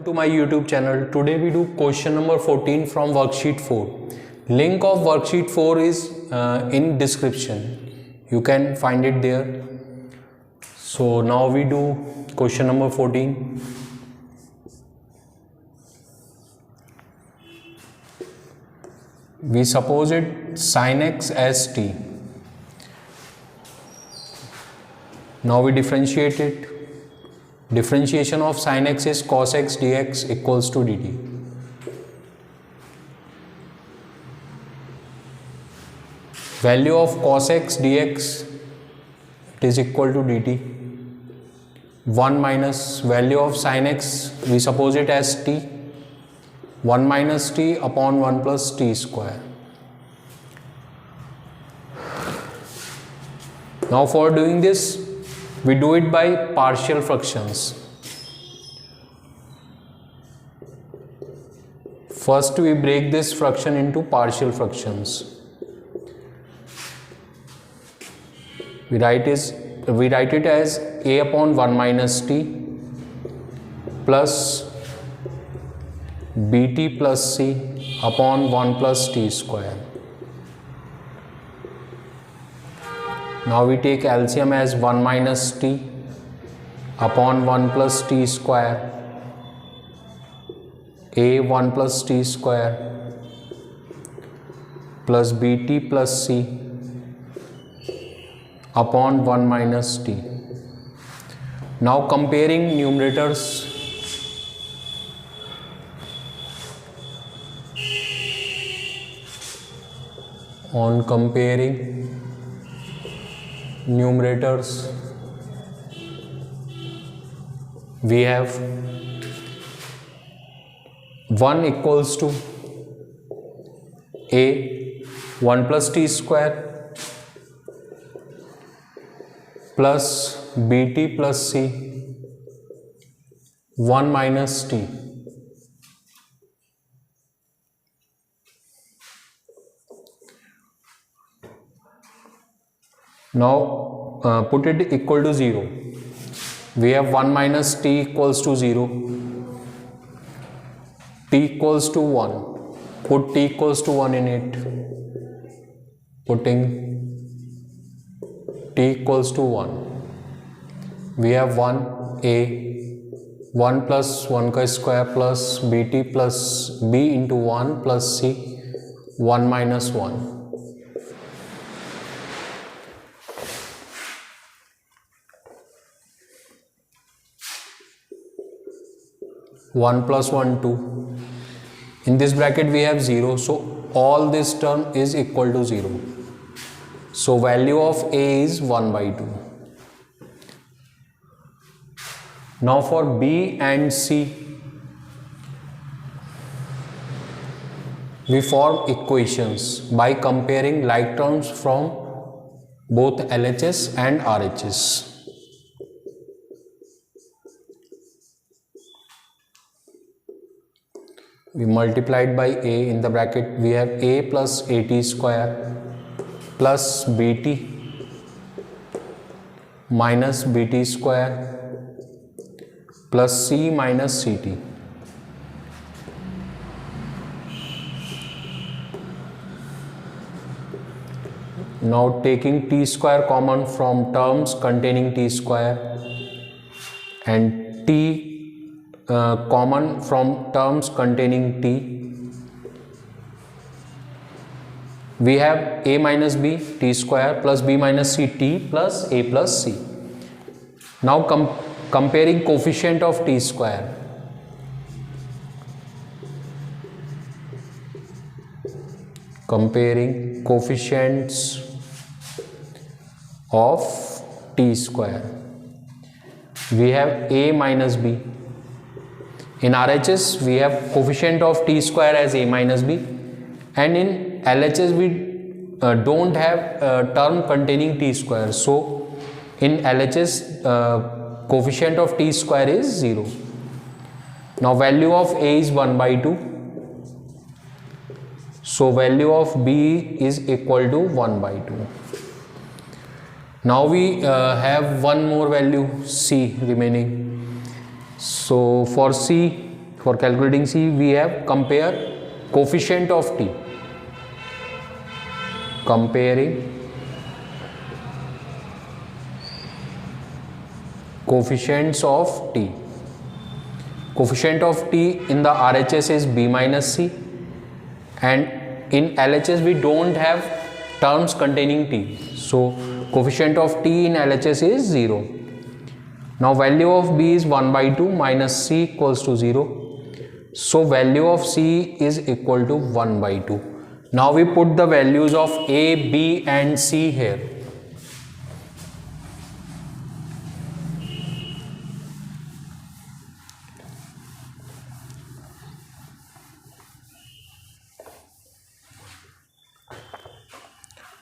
To my YouTube channel. Today we do question number 14 from worksheet 4. Link of worksheet 4 is in description. You can find it there. So now we do question number 14. We suppose it sin x as t. Now we differentiate it. Differentiation of sin x is cos x dx equals to dt. Value of cos x dx, it is equal to dt. 1 minus value of sin x, we suppose it as t. 1 minus t upon 1 plus t square. Now for doing this, we do it by partial fractions. First we break this fraction into partial fractions. We write it as a upon 1 minus t plus bt plus c upon 1 plus t square. Now we take LCM as 1 minus t upon 1 plus t square, a 1 plus t square plus bt plus c upon 1 minus t. Now comparing numerators, on comparing numerators, we have 1 equals to a 1 plus t square plus bt plus c 1 minus t. Now put it equal to 0. We have 1 minus t equals to 0, t equals to 1. Put t equals to 1 in it. Putting t equals to 1. We have 1 a 1 plus 1 square plus bt plus b into 1 plus c 1 minus 1. 1 plus 1, 2. In this bracket we have 0, so all this term is equal to 0. So value of a is 1 by 2. Now for b and c, we form equations by comparing like terms from both LHS and RHS. We multiplied by a, in the bracket we have a plus at square plus bt minus bt square plus c minus ct. Now taking t square common from terms containing t square and t common from terms containing t, we have a minus b t square plus b minus c t plus a plus c. Now comparing coefficient of t square, comparing coefficients of t square, we have a minus b. In RHS we have coefficient of t square as a minus b, and in LHS we don't have a term containing t square, so in LHS coefficient of t square is 0. Now value of a is 1 by 2, so value of b is equal to 1 by 2. Now we have one more value c remaining. So for c, For calculating c, we have compare coefficient of t. Comparing coefficients of t. Coefficient of t in the RHS is b minus c, and in LHS we don't have terms containing t. So coefficient of t in LHS is 0. Now value of b is 1 by 2 minus c equals to 0. So value of c is equal to 1 by 2. Now we put the values of a, b and c here.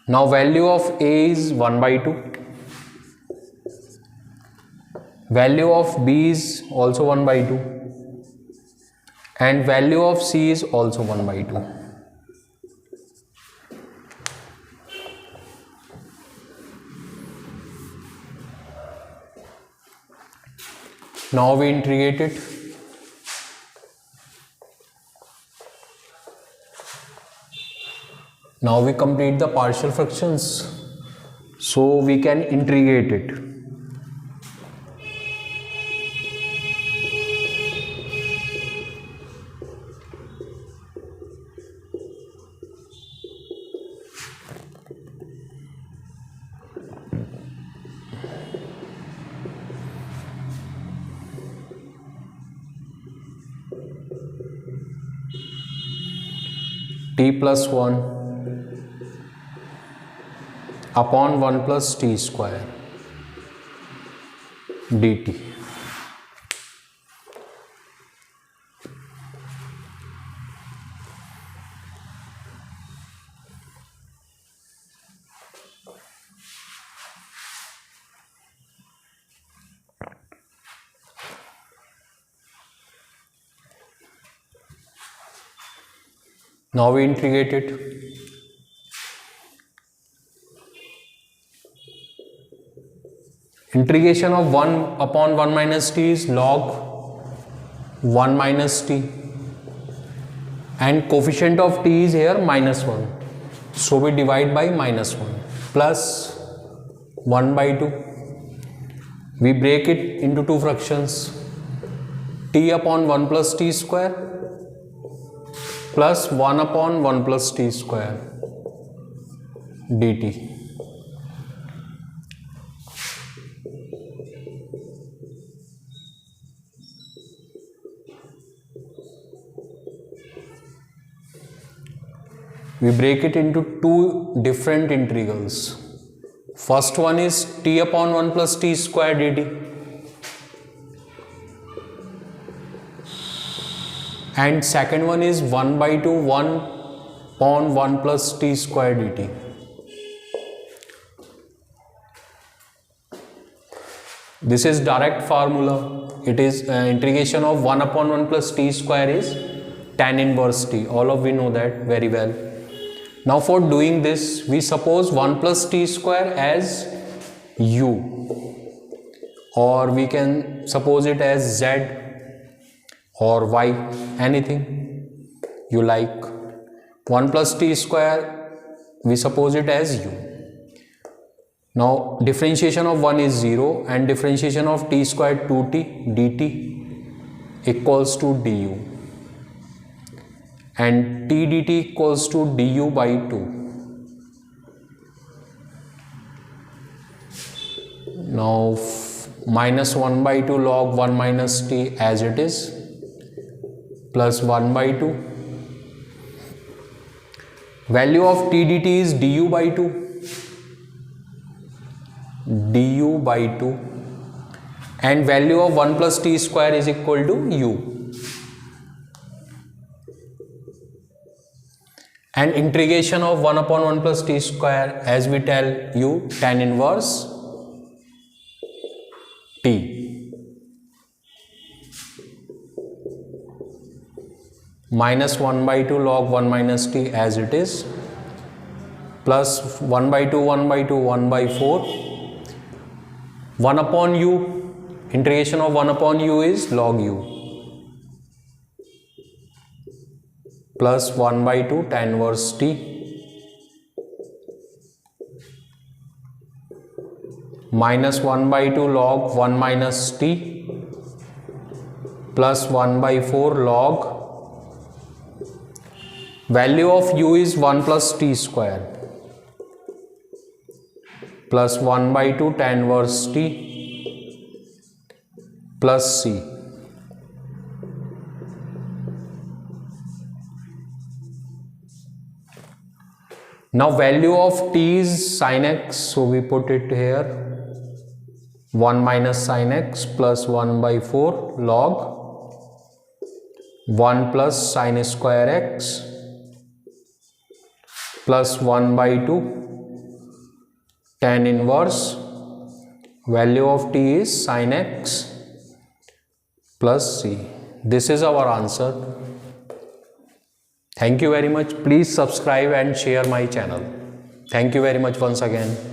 Now value of a is 1 by 2. Value of b is also 1 by 2. And value of c is also 1 by 2. Now we integrate it. Now we complete the partial fractions, so we can integrate it. T plus 1 upon 1 plus t square dt. Now we integrate it. Integration of 1 upon 1 minus t is log 1 minus t, and coefficient of t is here minus 1, so we divide by minus 1 plus 1 by 2. We break it into two fractions, t upon 1 plus t square plus 1 upon 1 plus t square dt. We break it into two different integrals. First one is t upon 1 plus t square dt, and second one is 1 by 2 1 upon 1 plus t square dt. This is direct formula. It is integration of 1 upon 1 plus t square is tan inverse t. All of we know that very well. Now for doing this, we suppose 1 plus t square as u, or we can suppose it as z or y, anything you like. 1 plus t square, we suppose it as u. Now differentiation of 1 is 0 and differentiation of t square 2t dt equals to du, and t dt equals to du by 2. Now minus 1 by 2 log 1 minus t as it is, plus 1 by 2. Value of t dt is du by 2. Du by 2, and value of 1 plus t square is equal to u. And integration of 1 upon 1 plus t square, as we tell u, tan inverse t. Minus 1 by 2 log 1 minus t as it is, plus 1 by 2 1 by 2 1 by 4. 1 upon u, integration of 1 upon u is log u. plus 1 by 2 tan inverse t minus 1 by 2 log 1 minus t plus 1 by 4 log value of u is 1 plus t square plus 1 by 2 tan inverse t plus c. Now value of t is sin x, so we put it here 1 minus sin x plus 1 by 4 log 1 plus sin square x plus 1 by 2 tan inverse value of t is sin x plus c. This is our answer. Thank you very much. Please subscribe and share my channel. Thank you very much once again.